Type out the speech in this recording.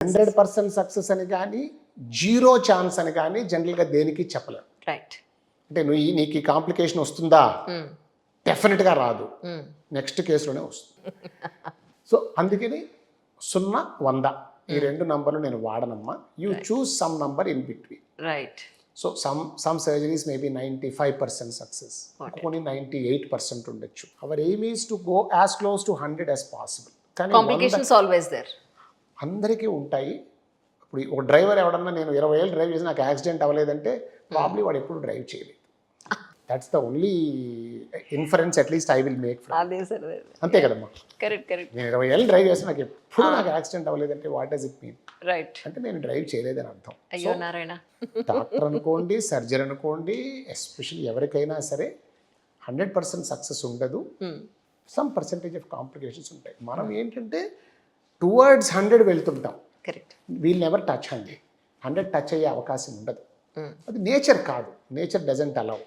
100% success అని కానీ 0 chance అని కానీ జనరల్గా దేనికి చెప్పలేం. రైట్. అంటే నీకు ఈ కాంప్లికేషన్ వస్తుందా, డెఫినెట్గా రాదు, నెక్స్ట్ కేసులోనే వస్తుంది. సో అందుకని 0, 100 ఈ 2 నంబర్లు నేను వాడనమ్మా. You choose some number in between. Right. So some surgeries maybe 95% success, కొన్ని 98% ఉండొచ్చు. Our aim is to go as close to 100 as possible. కానీ కాంప్లికేషన్స్ ఆల్వేస్ దేర్. అందరికీ ఉంటాయి. ఇప్పుడు ఒక డ్రైవర్ ఎవడన్నా నేను 20 ఏళ్ళు డ్రైవ్ చేసి నాకు యాక్సిడెంట్ అవ్వలేదంటే ప్రాబ్లీ వాడు ఎప్పుడు డ్రైవ్ చేయలేదు. That's the only inference at least I will make from. అదే సార్. అంతే కదమ్మా. కరెక్ట్. నేను 20 ఏళ్ళు డ్రైవ్ చేసి నాకు ఎప్పుడు నాకు యాక్సిడెంట్ అవ్వలేదంటే what does it mean? Right. అంటే నేను డ్రైవ్ చేయలేదని అర్థం. అయ్యో నారాయణ. డాక్టర్ అనుకోండి, సర్జన్ అనుకోండి, ఎస్పెషల్లీ ఎవరికైనా సరే 100% సక్సెస్ ఉండదు. సమ్ పర్సెంటేజ్ ఆఫ్ కాంప్లికేషన్స్ ఉంటాయి. మనం ఏంటంటే టువర్డ్స్ 100 వెళ్తుంటాం. Correct. We'll never touch 100 touch అయ్యే అవకాశం ఉండదు. అది నేచర్ కాదు. Nature doesn't allow.